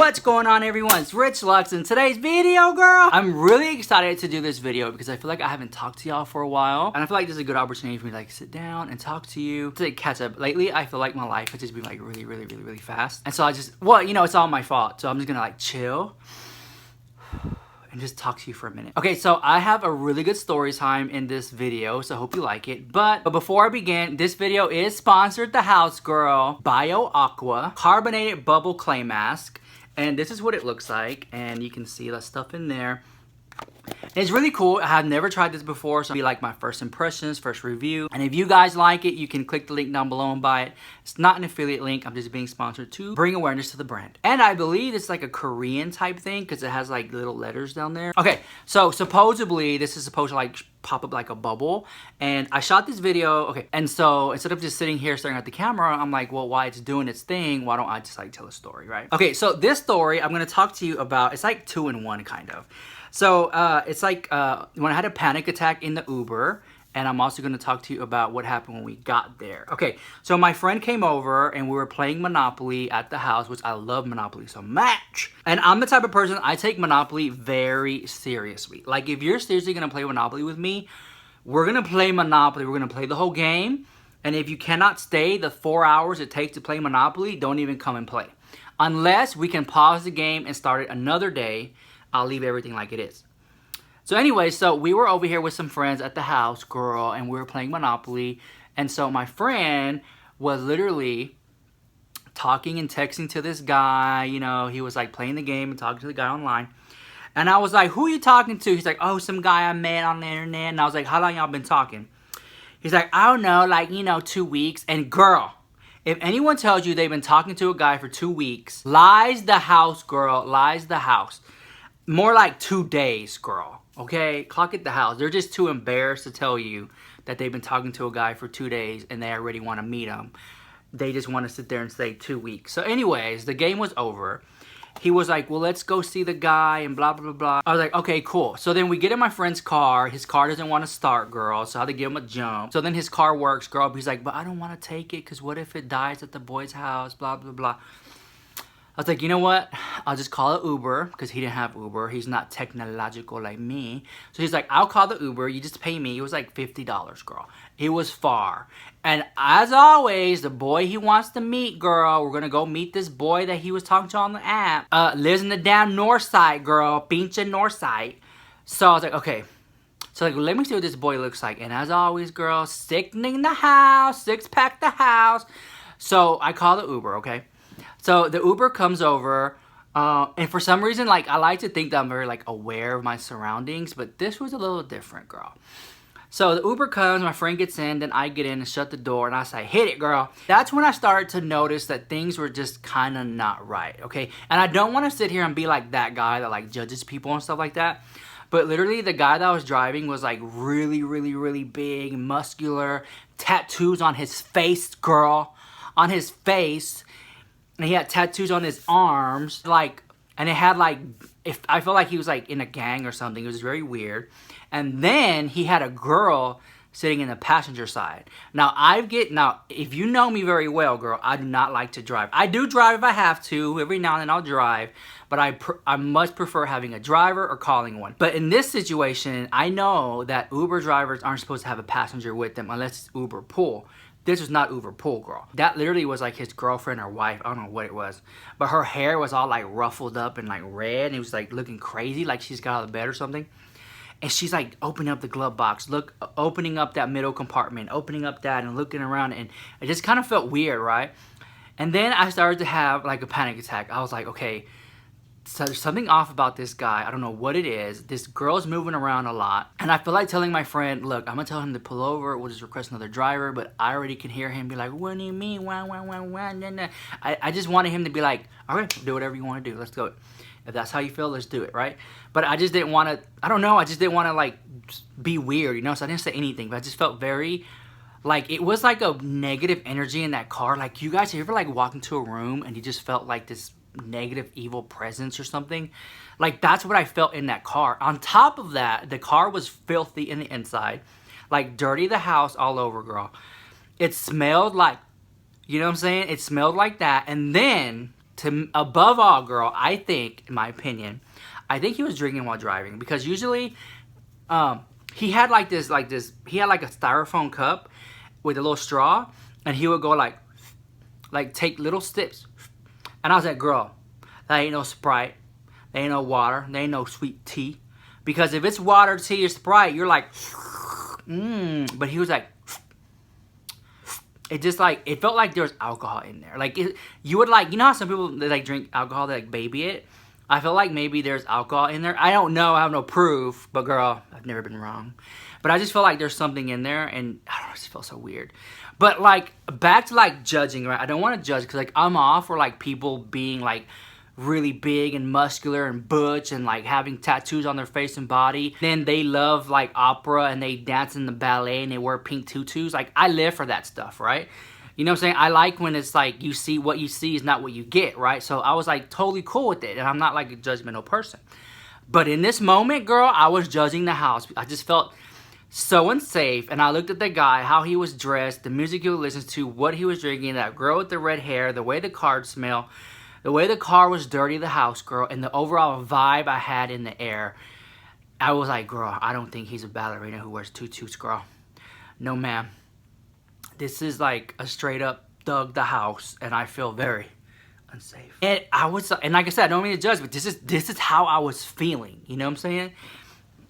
What's going on, everyone? It's Rich Lux in today's video, girl. I'm really excited to do this video because I feel like I haven't talked to y'all for a while, and I feel like this is a good opportunity for me to like sit down and talk to you, to like, catch up. Lately, I feel like my life has just been like really fast, and so I just, well, you know, it's all my fault. So I'm just gonna like chill and just talk to you for a minute. Okay, so I have a really good story time in this video, so I hope you like it. But before I begin, this video is sponsored the house, girl. Aqua Carbonated Bubble Clay Mask. And this is what it looks like. And you can see the stuff in there. It's really cool. I have never tried this before, so it'll be like my first impressions, first review. And if you guys like it, you can click the link down below and buy it. It's not an affiliate link. I'm just being sponsored to bring awareness to the brand. And I believe it's like a Korean type thing because it has like little letters down there. Okay, so supposedly this is supposed to like pop up like a bubble. And I shot this video, okay, and so instead of just sitting here staring at the camera, I'm like, well, while it's doing its thing, why don't I just like tell a story, right? Okay, so this story I'm gonna talk to you about, it's like 2-in-1 kind of. So it's like when I had a panic attack in the Uber, and I'm also going to talk to you about what happened when we got there. Okay, so my friend came over and we were playing Monopoly at the house, which I love Monopoly so much. And I'm the type of person, I take Monopoly very seriously. Like if you're seriously going to play Monopoly with me, we're going to play Monopoly. We're going to play the whole game. And if you cannot stay the 4 hours it takes to play Monopoly, don't even come and play. Unless we can pause the game and start it another day, I'll leave everything like it is. So anyway, so we were over here with some friends at the house, girl, and we were playing Monopoly. And so my friend was literally talking and texting to this guy. You know, he was like playing the game and talking to the guy online. And I was like, who are you talking to? He's like, oh, some guy I met on the internet. And I was like, how long y'all been talking? He's like, I don't know, like, you know, 2 weeks. And girl, if anyone tells you they've been talking to a guy for 2 weeks, lies the house, girl, lies the house. More like 2 days, girl, okay? Clock at the house. They're just too embarrassed to tell you that they've been talking to a guy for 2 days and they already want to meet him. They just want to sit there and say 2 weeks. So anyways, the game was over. He was like, well, let's go see the guy and blah, blah, blah. I was like, okay, cool. So then we get in my friend's car. His car doesn't want to start, girl. So I had to give him a jump. So then his car works, girl. But he's like, but I don't want to take it because what if it dies at the boy's house, blah, blah, blah. I was like, you know what? I'll just call it Uber because he didn't have Uber. He's not technological like me. So he's like, I'll call the Uber. You just pay me. It was like $50, girl. It was far. And as always, the boy he wants to meet, girl, we're going to go meet this boy that he was talking to on the app. Lives in the damn north side, girl. Pinche north side. So I was like, okay. So like, let me see what this boy looks like. And as always, girl, sickening the house. Six-pack the house. So I call the Uber, okay? So the Uber comes over, and for some reason, like, I like to think that I'm very, like, aware of my surroundings, but this was a little different, girl. So the Uber comes, my friend gets in, then I get in and shut the door, and I say, hit it, girl. That's when I started to notice that things were just kind of not right, okay? And I don't want to sit here and be like that guy that, like, judges people and stuff like that, but literally the guy that was driving was, like, really big, muscular, tattoos on his face, girl, on his face. And he had tattoos on his arms, like, and it had like, if I felt like he was like in a gang or something. It was very weird. And then he had a girl sitting in the passenger side. Now if you know me very well, girl, I do not like to drive. I do drive if I have to. Every now and then I'll drive, but I much prefer having a driver or calling one. But in this situation, I know that Uber drivers aren't supposed to have a passenger with them unless it's Uber Pool. This was not Uber Pool, girl. That literally was like his girlfriend or wife. I don't know what it was. But her hair was all like ruffled up and like red. And it was like looking crazy, like she's got out of bed or something. And she's like opening up the glove box, opening up that middle compartment, opening up that and looking around. And it just kind of felt weird, right? And then I started to have like a panic attack. I was like, okay, so there's something off about this guy. I don't know what it is. This girl's moving around a lot. And I feel like telling my friend, look, I'm going to tell him to pull over. We'll just request another driver. But I already can hear him be like, what do you mean? I just wanted him to be like, all right, do whatever you want to do. Let's go. If that's how you feel, let's do it, right? But I just didn't want to, I don't know. I just didn't want to like be weird, you know? So I didn't say anything. But I just felt very, like, it was like a negative energy in that car. Like, you guys, you ever like walk into a room and you just felt like this negative evil presence or something? Like, that's what I felt in that car. On top of that, the car was filthy in the inside, like dirty the house all over, girl. It smelled like, you know what I'm saying? It smelled like that. And then above all, girl, I think, in my opinion, I think he was drinking while driving, because usually he had like this, he had like a styrofoam cup with a little straw, and he would go like take little sips. And I was like, girl, that ain't no Sprite, there ain't no water, there ain't no sweet tea. Because if it's water, tea, or Sprite, you're like, but he was like, it just like, it felt like there was alcohol in there. Like, you would like, you know how some people, they like drink alcohol, they like baby it? I feel like maybe there's alcohol in there. I don't know, I have no proof, but girl, I've never been wrong. But I just feel like there's something in there, and I don't know, it just feels so weird. But like, back to like judging, right? I don't want to judge, because like I'm all for like people being like really big and muscular and butch and like having tattoos on their face and body. Then they love like opera and they dance in the ballet and they wear pink tutus. Like, I live for that stuff, right? You know what I'm saying? I like when it's like you see what you see is not what you get, right? So I was like totally cool with it, and I'm not like a judgmental person. But in this moment, girl, I was judging the house. I just felt so unsafe, and I looked at the guy, how he was dressed, the music he would listen to, what he was drinking, that girl with the red hair, the way the car smelled, the way the car was dirty, the house, girl, and the overall vibe I had in the air. I was like, girl, I don't think he's a ballerina who wears tutus, girl. No, ma'am. This is like a straight up thug the house, and I feel very unsafe. And I was, and like I said, I don't mean to judge, but this is how I was feeling. You know what I'm saying?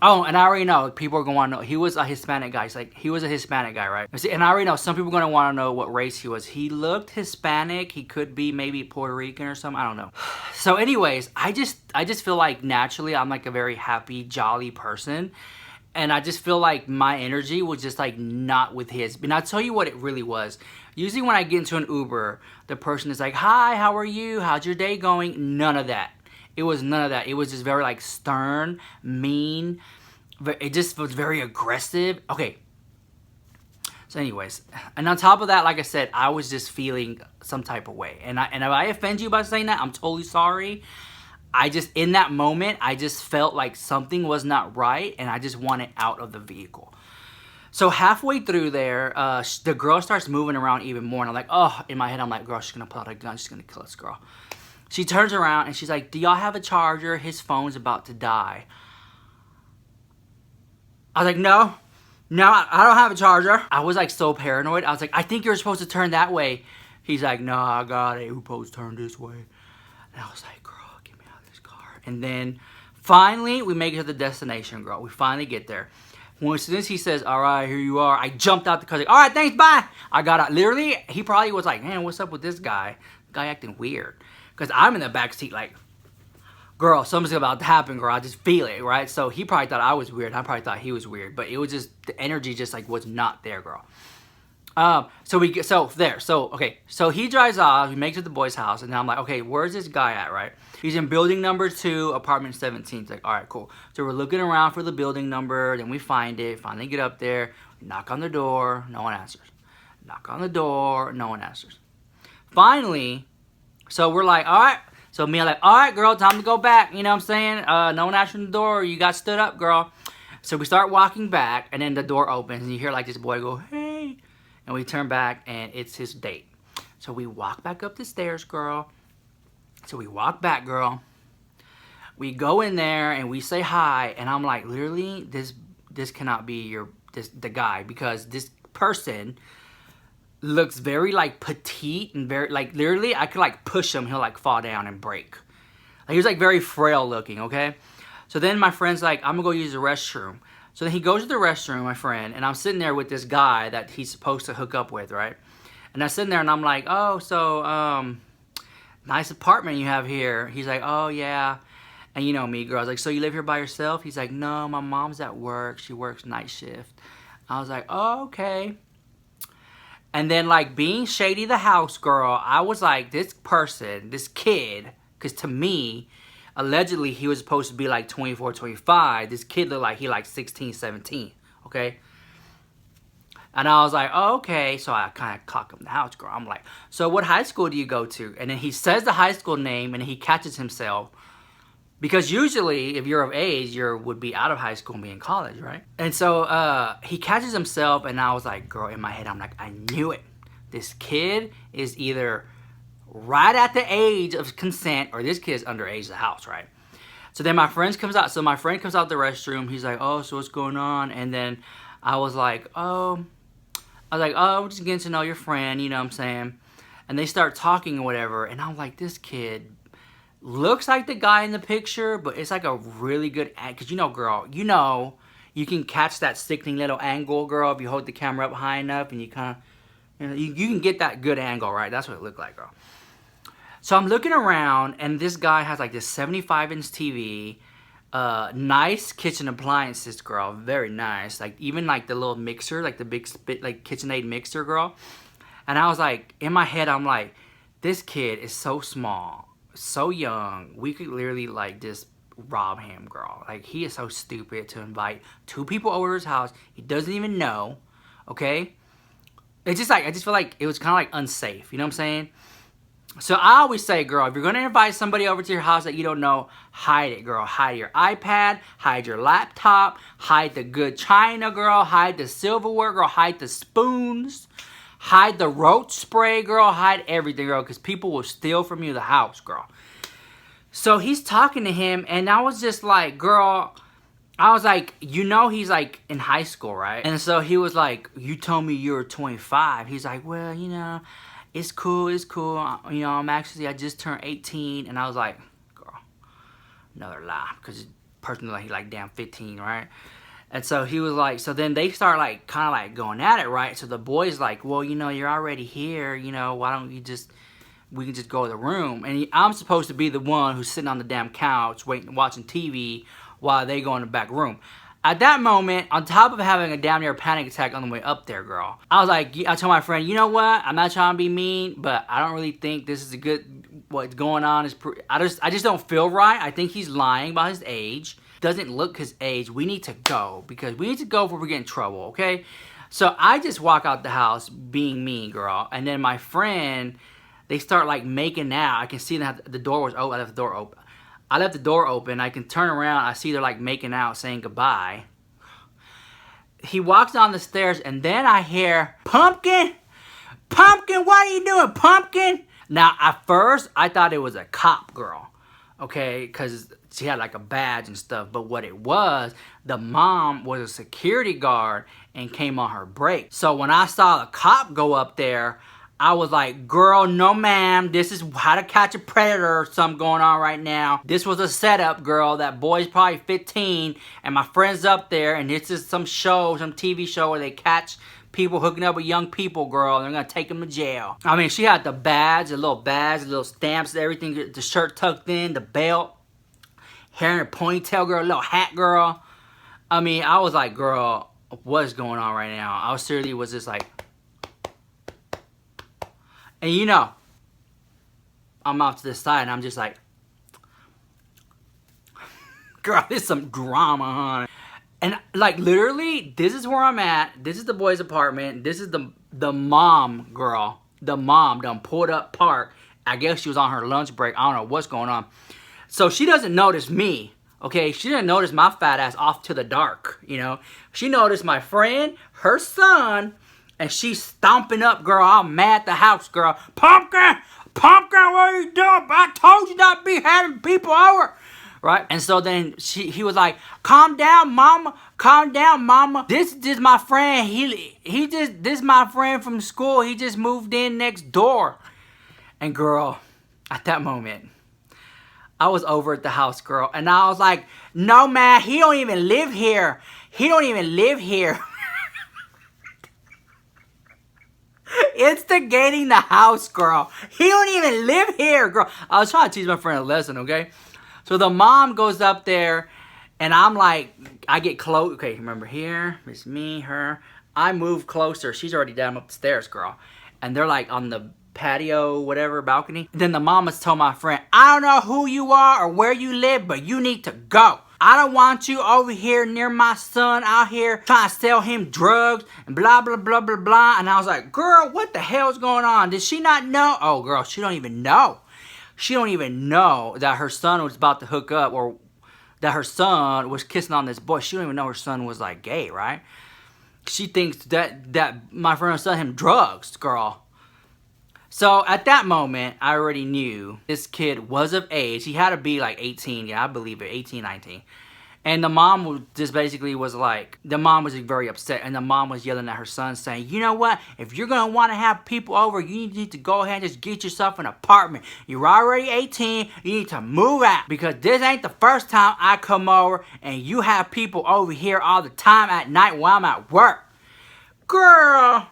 Oh, and I already know people are going to want to know. He was a Hispanic guy. It's like, he was a Hispanic guy, right? And I already know some people are going to want to know what race he was. He looked Hispanic. He could be maybe Puerto Rican or something. I don't know. So anyways, I just feel like naturally I'm like a very happy, jolly person. And I just feel like my energy was just like not with his. And I'll tell you what it really was. Usually when I get into an Uber, the person is like, hi, how are you? How's your day going? None of that. It was none of that. It was just very like stern, mean. It just was very aggressive. Okay. So anyways, and on top of that, like I said, I was just feeling some type of way. And if I offend you by saying that, I'm totally sorry. I just, in that moment, I just felt like something was not right, and I just wanted out of the vehicle. So halfway through there, the girl starts moving around even more, and I'm like, oh, in my head, I'm like, girl, she's gonna pull out a gun, she's gonna kill this girl. She turns around and she's like, do y'all have a charger? His phone's about to die. I was like, no, I don't have a charger. I was like so paranoid. I was like, I think you're supposed to turn that way. He's like, no, I got it. We're supposed to turn this way. And I was like, girl, get me out of this car. And then finally, we make it to the destination, girl. We finally get there. As soon as he says, all right, here you are, I jumped out the car. Like, all right, thanks, bye. I got out. Literally, he probably was like, man, what's up with this guy? Guy acting weird. Because I'm in the back seat like, girl, something's about to happen, girl. I just feel it, right? So he probably thought I was weird. I probably thought he was weird. But it was just, the energy just like was not there, girl. So he drives off. He makes it to the boy's house. And then I'm like, okay, where's this guy at, right? He's in building number 2, apartment 17. It's like, all right, cool. So we're looking around for the building number. Then we find it. Finally get up there. Knock on the door. No one answers. Knock on the door. No one answers. Finally... So we're like, all right. So me, I'm like, all right, girl, time to go back. You know what I'm saying? No one answered the door. You got stood up, girl. So we start walking back, and then the door opens, and you hear like this boy go, hey. And we turn back, and it's his date. So we walk back up the stairs, girl. So we walk back, girl. We go in there, and we say hi. And I'm like, literally, this cannot be the guy, because this person looks very like petite and very like literally I could like push him, he'll like fall down and break. Like, he was like very frail looking, okay? So then my friend's like, I'm gonna go use the restroom. So then he goes to the restroom, my friend, and I'm sitting there with this guy that he's supposed to hook up with, right? And I'm sitting there and I'm like, oh, so nice apartment you have here. He's like, oh yeah. And you know me, girl. I was like, so you live here by yourself? He's like, no, my mom's at work. She works night shift. I was like, oh, okay. And then, like, being shady the house, girl, I was like, this person, this kid, because to me, allegedly, he was supposed to be, like, 24, 25. This kid looked like he, like, 16, 17, okay? And I was like, oh, okay. So I kind of cock him the house, girl. I'm like, so what high school do you go to? And then he says the high school name, and he catches himself. Because usually, if you're of age, you would be out of high school and be in college, right? And so he catches himself, and I was like, girl, in my head, I'm like, I knew it. This kid is either right at the age of consent, or this kid's underage of the house, right? So then my friend comes out. So my friend comes out the restroom. He's like, oh, so what's going on? And then I was like, oh, I'm just getting to know your friend, you know what I'm saying? And they start talking or whatever. And I'm like, this kid looks like the guy in the picture, but it's like a really good, because you know, girl, you know, you can catch that sickening little angle, girl, if you hold the camera up high enough and you kind of, you know, you can get that good angle, right? That's what it looked like, girl. So I'm looking around, and this guy has like this 75-inch TV, nice kitchen appliances, girl, very nice. Like even like the little mixer, like the big spit, like KitchenAid mixer, girl. And I was like, in my head, I'm like, this kid is so small, so young. We could literally like just rob him, girl. Like he is so stupid to invite 2 people over to his house. He doesn't even know, okay? It's just like, I just feel like it was kind of like unsafe, you know what I'm saying? So I always say, girl, if you're going to invite somebody over to your house that you don't know, hide it, girl. Hide your iPad, hide your laptop, hide the good china, girl. Hide the silverware, girl. Hide the spoons. Hide the roach spray, girl. Hide everything, girl, because people will steal from you the house, girl. So he's talking to him, and I was just like, girl, I was like, you know he's like in high school, right? And so he was like, you told me you were 25. He's like, well, you know, it's cool, it's cool. You know, I just turned 18. And I was like, girl, another lie. Because personally, like, he like, damn, 15, right? And so he was like, so then they start like, kind of like going at it, right? So the boy's like, well, you know, you're already here. You know, why don't you just, we can just go to the room. And I'm supposed to be the one who's sitting on the damn couch, waiting, watching TV while they go in the back room. At that moment, on top of having a damn near panic attack on the way up there, girl, I was like, I told my friend, you know what? I'm not trying to be mean, but I don't really think this is a good, what's going on is, I just don't feel right. I think he's lying about his age. Doesn't look his age. We need to go, because we need to go before we get in trouble, okay? So I just walk out the house being mean, girl. And then my friend, they start like making out. I can see that the door was open. I left the door open. I left the door open. I can turn around. I see they're like making out, saying goodbye. He walks down the stairs, and then I hear, Pumpkin? Pumpkin, what are you doing, Pumpkin? Now, at first, I thought it was a cop, girl. Okay, because she had like a badge and stuff. But what it was, the mom was a security guard and came on her break. So when I saw a cop go up there, I was like, girl, no ma'am, this is How to Catch a Predator or something going on right now. This was a setup, girl. That boy's probably 15 and my friend's up there, and this is some show, some TV show where they catch people hooking up with young people, girl. They're gonna take them to jail. I mean, she had the badge, the little stamps, everything, the shirt tucked in, the belt, hair in a ponytail, girl, little hat, girl. I mean, I was like, girl, what is going on right now? I was seriously was just like, and you know, I'm off to the side and I'm just like, girl, there's some drama, huh? And like literally, this is where I'm at. This is the boy's apartment. This is the mom, girl. The mom done pulled up park. I guess she was on her lunch break. I don't know what's going on. So she doesn't notice me, okay? She didn't notice my fat ass off to the dark, you know? She noticed my friend, her son, and she's stomping up, girl. I'm mad at the house, girl. Pumpkin! Pumpkin, what are you doing? I told you not to be having people over. Right? And so then he was like, calm down, mama. Calm down, mama. This is my friend. This is my friend from school. He just moved in next door. And girl, at that moment, I was over at the house, girl. And I was like, no, man, he don't even live here. He don't even live here. Instigating the house, girl. He don't even live here, girl. I was trying to teach my friend a lesson, okay? So the mom goes up there, and I'm like, I get close. Okay, remember here, it's me, her. I move closer. She's already down up the stairs, girl. And they're like on the patio, whatever, balcony. Then the mama's told my friend, I don't know who you are or where you live, but you need to go. I don't want you over here near my son out here trying to sell him drugs and blah, blah, blah, blah, blah. And I was like, girl, what the hell's going on? Did she not know? Oh, girl, she don't even know. She don't even know that her son was about to hook up, or that her son was kissing on this boy. She don't even know her son was like gay, right? She thinks that my friend was selling him drugs, girl. So at that moment, I already knew this kid was of age. He had to be like 18. Yeah, I believe it. 18, 19. And the mom just basically was like, the mom was very upset. And the mom was yelling at her son saying, you know what? If you're going to want to have people over, you need to go ahead and just get yourself an apartment. You're already 18. You need to move out. Because this ain't the first time I come over and you have people over here all the time at night while I'm at work. Girl.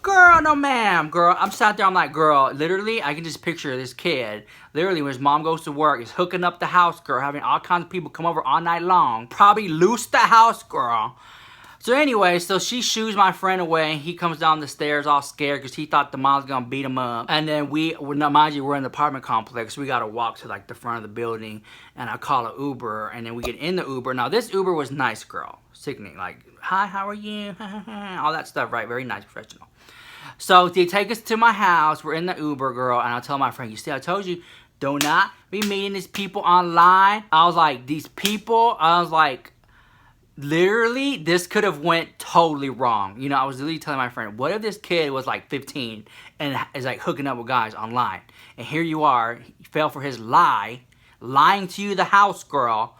Girl, no ma'am, girl. I'm sat there, I'm like, girl, literally, I can just picture this kid. Literally, when his mom goes to work, is hooking up the house, girl, having all kinds of people come over all night long. Probably loose the house, girl. So anyway, so she shoos my friend away. He comes down the stairs all scared because he thought the mom's gonna beat him up. And then mind you, we're in the apartment complex. So we gotta walk to like the front of the building. And I call an Uber. And then we get in the Uber. Now this Uber was nice, girl. Sickening. Like, hi, how are you? All that stuff, right? Very nice, professional. So they take us to my house. We're in the Uber, girl. And I tell my friend, you see, I told you, do not be meeting these people online. I was like, these people, I was like, literally, this could have went totally wrong. You know, I was literally telling my friend, what if this kid was like 15 and is like hooking up with guys online? And here you are, he fell for his lie, lying to you, the house girl,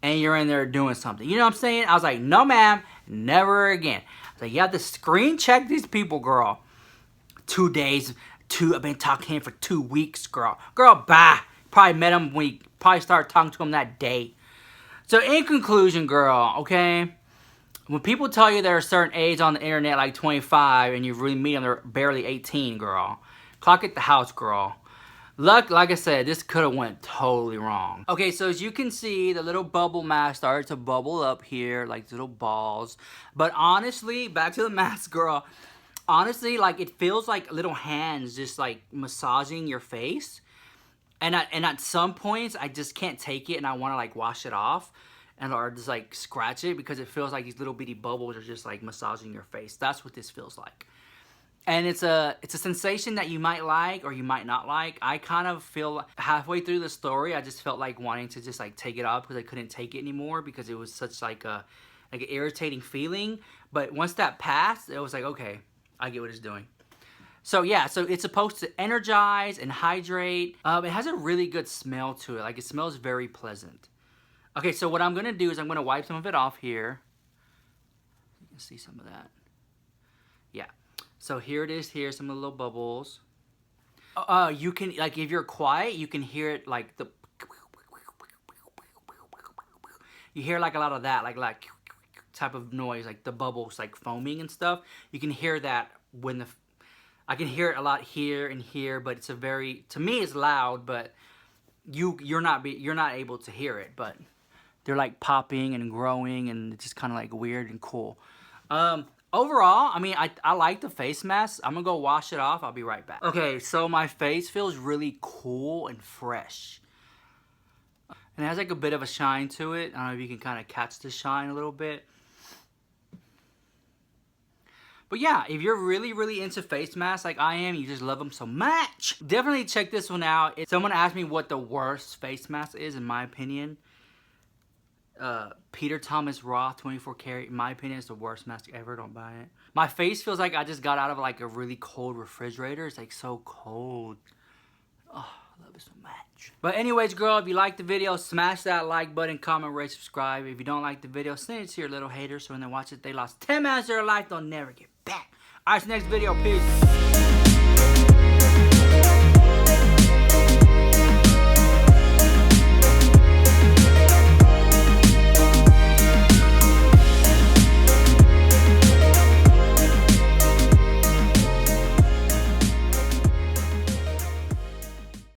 and you're in there doing something. You know what I'm saying? I was like, no ma'am, never again. I was like, you have to screen check these people, girl. 2 days, I've been talking to him for 2 weeks, girl. Girl, bye. Probably met him when we probably started talking to him that day. So in conclusion, girl, okay, when people tell you they're a certain age on the internet, like 25, and you really meet them, they're barely 18, girl. Clock at the house, girl. Like I said, this could have went totally wrong. Okay, so as you can see, the little bubble mask started to bubble up here, like little balls. But honestly, back to the mask, girl. Honestly, like, it feels like little hands just, like, massaging your face. And at some points, I just can't take it and I want to, like, wash it off. Or just, like, scratch it because it feels like these little bitty bubbles are just, like, massaging your face. That's what this feels like. And it's a sensation that you might like or you might not like. I kind of feel halfway through the story, I just felt like wanting to just, like, take it off because I couldn't take it anymore because it was such, like, an irritating feeling. But once that passed, it was like, okay, I get what it's doing. So yeah, so it's supposed to energize and hydrate. It has a really good smell to it. Like, it smells very pleasant. Okay, so what I'm going to do is I'm going to wipe some of it off here. You can see some of that. Yeah. So here it is here, some of the little bubbles. You can, like, if you're quiet, you can hear it like the... You hear like a lot of that, like type of noise, like the bubbles like foaming and stuff. You can hear that when I can hear it a lot here and here, but it's a very, to me it's loud, but you're not able to hear it, but they're like popping and growing and it's just kind of like weird and cool. Overall, I mean, I like the face mask. I'm gonna go wash it off. I'll be right back. Okay, so my face feels really cool and fresh. And it has like a bit of a shine to it. I don't know if you can kind of catch the shine a little bit. But yeah, if you're really, really into face masks like I am, you just love them so much, definitely check this one out. If someone asked me what the worst face mask is, in my opinion, Peter Thomas Roth 24 karat, in my opinion, is the worst mask ever. Don't buy it. My face feels like I just got out of like a really cold refrigerator. It's like so cold. Oh, I love it so much. But anyways, girl, if you liked the video, smash that like button, comment, rate, subscribe. If you don't like the video, send it to your little haters so when they watch it, they lost 10 minutes of their life, they'll never get back. Alright, so next video, peace.